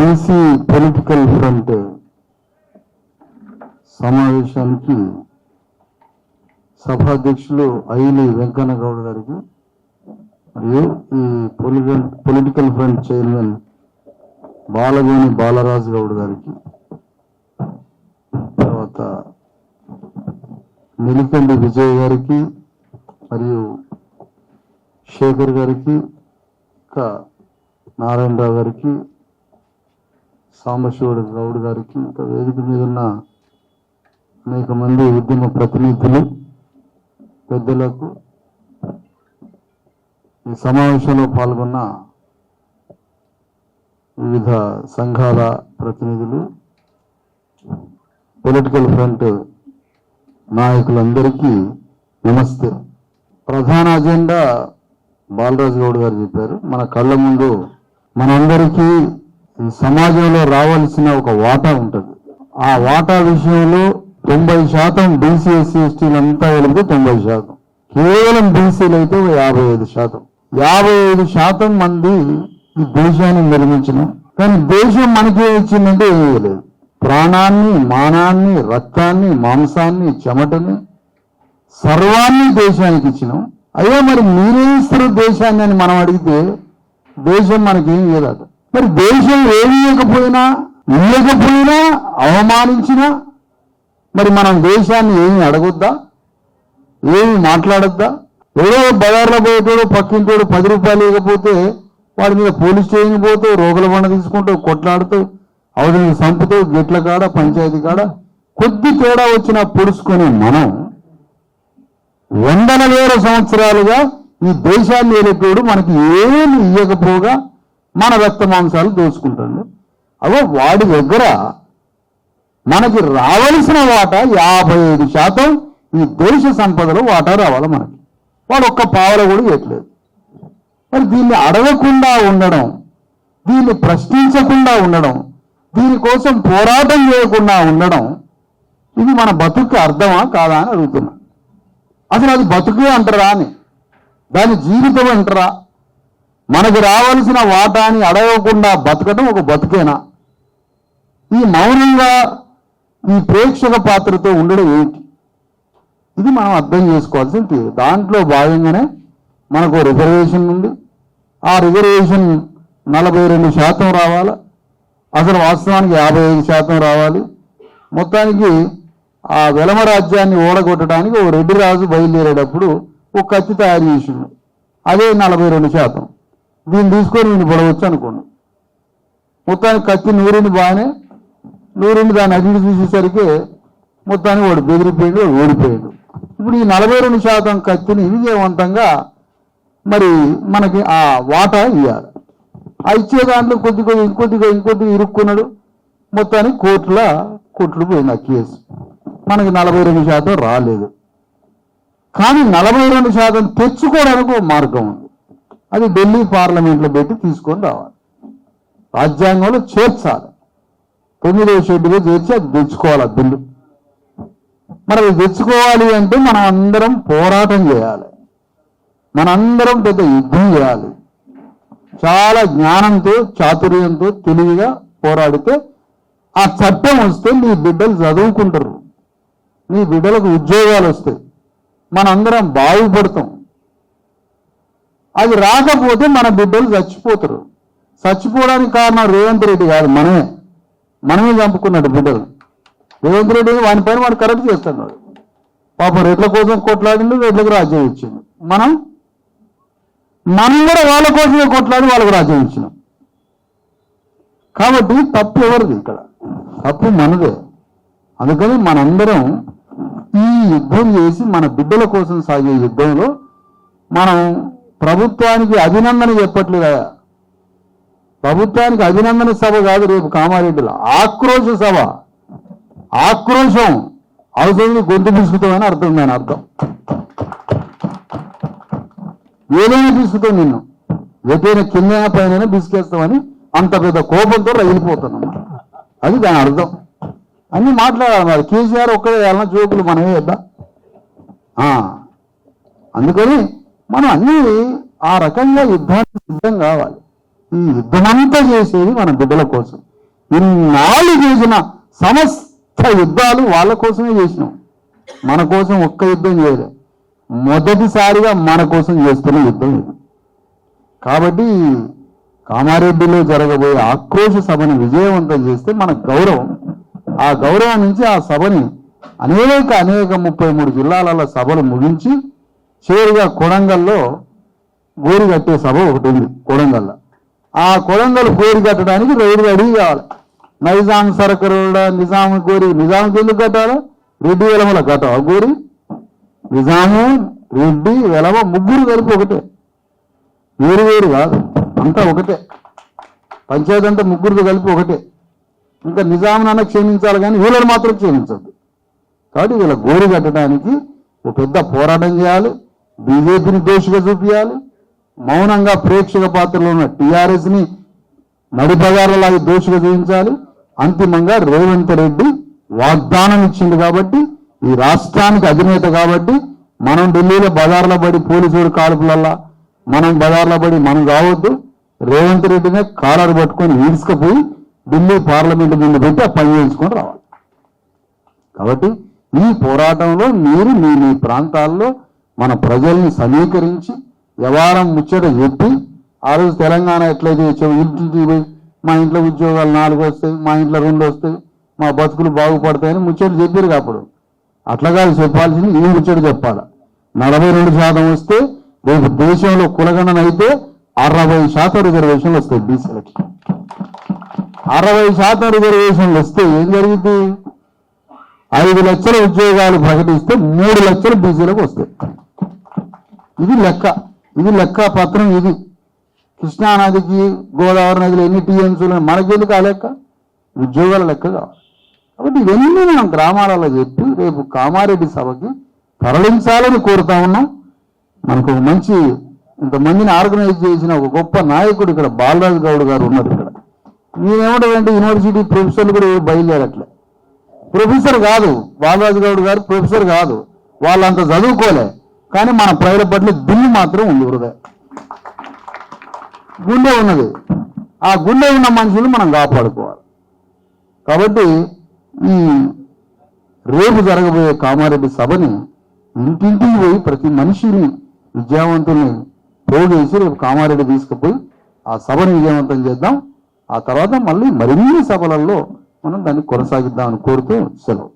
BC political front సమావేశానికి సభాధ్యక్షులు ఐలి వెంకన్న గౌడ్ గారికి మరియు ఈ political front chairman Balagoni Balaraju Goud గారికి, తర్వాత నిలికండి విజయ్ గారికి మరియు శేఖర్ గారికి, ఇంకా నారాయణరావు గారికి, సాంబశివుడు గౌడ్ గారికి, ఇంకా వేదిక మీద ఉన్న అనేక మంది ఉద్యమ ప్రతినిధులు పెద్దలకు, ఈ సమావేశంలో పాల్గొన్న వివిధ సంఘాల ప్రతినిధులు, పొలిటికల్ ఫ్రంట్ నాయకులందరికీ నమస్తే. ప్రధాన అజెండా బాలరాజు గౌడ్ గారు చెప్పారు. మన కళ్ళ ముందు మనందరికీ సమాజంలో రావాల్సిన ఒక వాటా ఉంటుంది. ఆ వాటా విషయంలో 90% బీసీ ఎస్సీ ఎస్టీలంతా వెళితే 90%, కేవలం బీసీలు అయితే 55%. 55% మంది ఈ దేశాన్ని నిర్మించిన, కానీ దేశం మనకి ఇచ్చిందంటే ఏమీ లేదు. ప్రాణాన్ని, మానాన్ని, రక్తాన్ని, మాంసాన్ని, చెమటని, సర్వాన్ని దేశానికి ఇచ్చినాం. అయ్యో మరి మీరేం ఇస్తారు దేశాన్ని అని మనం అడిగితే దేశం మనకేం ఇవ్వలేదు. మరి దేశం ఏమి ఇవ్వకపోయినా అవమానించినా మరి మనం దేశాన్ని ఏమి అడగొద్దా, ఏమి మాట్లాడొద్దా? ఏదో బజార్లో పోయేటోడు పక్కింటోడు 10 రూపాయలు ఇవ్వకపోతే వాడి మీద పోలీస్ స్టేషన్ పోతావు, రోగుల బండ తీసుకుంటావు, కొట్లాడుతావు, అవతలిని సంపుతావు, గెట్ల కాడ పంచాయతీ కాడ. కొద్ది తేడా వచ్చినా పొడుచుకొని మనం వందల వేల సంవత్సరాలుగా ఈ దేశాన్ని ఏలేటోడు మనకి ఏమి ఇవ్వకపోగా మన రక్త మాంసాలు దోచుకుంటాడు. అవో వాడి దగ్గర మనకి రావలసిన వాటా 55% ఈ దేశ సంపదలో వాటా రావాలి మనకి. వాడు ఒక్క పావల కూడా ఇవ్వట్లేదు. మరి దీన్ని అడగకుండా ఉండడం, దీన్ని ప్రశ్నించకుండా ఉండడం, దీనికోసం పోరాటం చేయకుండా ఉండడం, ఇది మన బతుకు అర్థమా కాదా అని అడుగుతున్నా. అసలు అది బతుకే అంటారా అని, దాని జీవితం అంటారా? మనకు రావాల్సిన వాటాని అడగకుండా బతకడం ఒక బతుకేనా? ఈ మౌనంగా ఈ ప్రేక్షక పాత్రతో ఉండడం ఏంటి? ఇది మనం అర్థం చేసుకోవాల్సింది. దాంట్లో భాగంగానే మనకు రిజర్వేషన్ ఉంది. ఆ రిజర్వేషన్ 42% రావాలి. అసలు వాస్తవానికి 55% రావాలి. మొత్తానికి ఆ వెలమ రాజ్యాన్ని ఓడగొట్టడానికి ఓ రెడ్డి రాజు బయలుదేరేటప్పుడు ఒక కత్తి తయారు చేసిండు. అదే 42%. దీన్ని తీసుకొని వీడిని పొడవచ్చు అనుకోండి. మొత్తానికి కత్తి నూరింది, బాగానే నూరింది. దాన్ని అడిగి చూసేసరికి మొత్తానికి వాడు బెదిరిపోయాడు, ఓడిపోయాడు. ఇప్పుడు ఈ 42% కత్తిని విజయవంతంగా మరి మనకి ఆ వాటా ఇవ్వాలి. ఆ ఇచ్చే దాంట్లో ఇంకొద్దిగా ఇరుక్కున్నాడు. మొత్తానికి కోర్టులు పోయింది ఆ కేసు. మనకి 42% రాలేదు. కానీ 42% తెచ్చుకోవడానికి ఒక మార్గం ఉంది. అది ఢిల్లీ పార్లమెంట్లో పెట్టి తీసుకొని రావాలి, రాజ్యాంగంలో చేర్చాలి. 9వ షెడ్యూల్లో చేర్చి అది తెచ్చుకోవాలి ఆ బిల్లు. మరి అది తెచ్చుకోవాలి అంటే మనం అందరం పోరాటం చేయాలి, మనందరం పెద్ద యుద్ధం చేయాలి. చాలా జ్ఞానంతో, చాతుర్యంతో, తెలివిగా పోరాడితే ఆ చట్టం వస్తే మీ బిడ్డలు చదువుకుంటారు, మీ బిడ్డలకు ఉద్యోగాలు వస్తాయి, మనందరం బాగుపడతాం. అది రాకపోతే మన బిడ్డలు చచ్చిపోతారు. చచ్చిపోవడానికి కారణం రేవంత్ రెడ్డి కాదు, మనమే చంపుకున్నాడు బిడ్డలు. రేవంత్ రెడ్డి వాని పైన వాడు కరెక్ట్ చేస్తున్నాడు. పాపం రెడ్ల కోసం కొట్లాడిండు, రెడ్లకు రాజ్యం ఇచ్చిండు. మనం కూడా వాళ్ళ కోసమే కొట్లాడి వాళ్ళకు రాజ్యం ఇచ్చినాం. కాబట్టి తప్పు ఎవరిది? ఇక్కడ తప్పు మనదే. అందుకని మనందరం ఈ యుద్ధం చేసి మన బిడ్డల కోసం సాగే యుద్ధంలో మనం ప్రభుత్వానికి అభినందన చెప్పట్లేదా? ప్రభుత్వానికి అభినందన సభ కాదు రేపు కామారెడ్డిలో ఆక్రోశ సభ. ఆక్రోశం అవసరం గొంతు బిసుకుతామని అర్థం. దాని అర్థం ఏదైనా బిసుకుతాం, నిన్ను ఎటైనా కింద పైన బిసుకేస్తామని అంత పెద్ద కోపంతో రగిలిపోతున్నాం. అది దాని అర్థం. అన్ని మాట్లాడాలి. మరి కేసీఆర్ ఒక్కడే వేయాలన్నా జోకులు మనమే వేద్దాం. అందుకని మనం అన్ని ఆ రకంగా యుద్ధానికి సిద్ధం కావాలి. ఈ యుద్ధమంతా చేసేది మన బిడ్డల కోసం. ఇన్నాళ్ళు చేసిన సమస్త యుద్ధాలు వాళ్ళ కోసమే చేసినాం, మన కోసం ఒక్క యుద్ధం చేయలే. మొదటిసారిగా మన కోసం చేస్తున్న యుద్ధం ఇది. కాబట్టి కామారెడ్డిలో జరగబోయే ఆక్రోశ సభని విజయవంతం చేస్తే మన గౌరవం. ఆ గౌరవం నుంచి ఆ సభని అనేక 33 జిల్లాల సభలు ముగించి చివరిగా కొడంగల్లో గోరి కట్టే సభ ఒకటి ఉంది కొడంగల్లో. ఆ కొడంగల్ గోరి కట్టడానికి రైలు రెడీ కావాలి. నైజాం సరకరుడ నిజాం గోరి, నిజాంకి ఎందుకు కట్టాలి? రెడ్డి వెలమల కట్టాలి గోరి. నిజాము రెడ్డి వెలమ ముగ్గురు కలిపి ఒకటే, వేరు వేరు కాదు, అంతా ఒకటే. పంచాయతీ అంతా ముగ్గురితో కలిపి ఒకటే. ఇంకా నిజాంనన్నా క్షమించాలి కానీ వీళ్ళని మాత్రం క్షమించద్దు. కాబట్టి వీళ్ళ గోరు కట్టడానికి ఒక పెద్ద పోరాటం చేయాలి. బీజేపీని దోషిగా చూపించాలి. మౌనంగా ప్రేక్షక పాత్రలో ఉన్న టీఆర్ఎస్ని నడిపగారలాగా దోషిగా చూపించాలి. అంతిమంగా రేవంత్ రెడ్డి వాగ్దానం ఇచ్చింది కాబట్టి, ఈ రాష్ట్రానికి అధినేత కాబట్టి, మనం ఢిల్లీలో బజార్లో పడి పోలీసుడు కాల్పులల్లా మనం బజార్లో పడి మనం కావద్దు. రేవంత్ రెడ్డినే కాలర్ పట్టుకొని ఈడ్చుకుపోయి ఢిల్లీ పార్లమెంట్ ముందు పెట్టి ఆ పని చేయించుకొని రావాలి. కాబట్టి ఈ పోరాటంలో మీరు మీ ప్రాంతాల్లో మన ప్రజల్ని సమీకరించి వ్యవహారం ముచ్చట చెప్పి, ఆ రోజు తెలంగాణ ఎట్లయితే వచ్చాము, ఇంటికి పోయి మా ఇంట్లో ఉద్యోగాలు 4 వస్తాయి, మా ఇంట్లో 2 వస్తాయి, మా బతుకులు బాగుపడతాయని ముచ్చట చెప్పారు. అప్పుడు అట్లా కాదు చెప్పాల్సింది, ఈ ముచ్చట చెప్పాలి. 42% వస్తే రేపు దేశంలో కులగణన అయితే 60% రిజర్వేషన్లు వస్తాయి బీసీలకి. 60% రిజర్వేషన్లు వస్తే ఏం జరిగింది? 5 లక్షల ఉద్యోగాలు ప్రకటిస్తే 3 లక్షలు బీసీలకు వస్తాయి. ఇది లెక్క, ఇది లెక్క పత్రం. ఇది కృష్ణానదికి గోదావరి నదిలో ఎన్ని టీఎంసీలు మనకెందుకు ఆ లెక్క? ఉద్యోగాల లెక్క కావాలి. కాబట్టి ఇవన్నీ మనం గ్రామాలలో చెప్పి రేపు కామారెడ్డి సభకి తరలించాలని కోరుతా ఉన్నాం. మనకు మంచి ఇంతమందిని ఆర్గనైజ్ చేసిన ఒక గొప్ప నాయకుడు ఇక్కడ బాలరాజు గౌడ్ గారు ఉన్నారు. ఇక్కడ నేనేమంటే యూనివర్సిటీ ప్రొఫెసర్లు కూడా బయలుదేరట్లే. ప్రొఫెసర్ కాదు బాలరాజు గౌడ్ గారు, ప్రొఫెసర్ కాదు, వాళ్ళంత చదువుకోలే. కానీ మన ప్రజల పట్ల దిల్లు మాత్రం ఉంది, హృదయం గుండె ఉన్నది. ఆ గుండె ఉన్న మనుషులు మనం కాపాడుకోవాలి. కాబట్టి ఈ రేపు జరగబోయే కామారెడ్డి సభని ఇంటింటికి పోయి ప్రతి మనిషిని విద్యావంతుల్ని పోగేసి రేపు కామారెడ్డి తీసుకుపోయి ఆ సభను విజయవంతం చేద్దాం. ఆ తర్వాత మళ్ళీ మరిన్ని సభలలో మనం దాన్ని కొనసాగిద్దామని కోరుతూ సెలవు.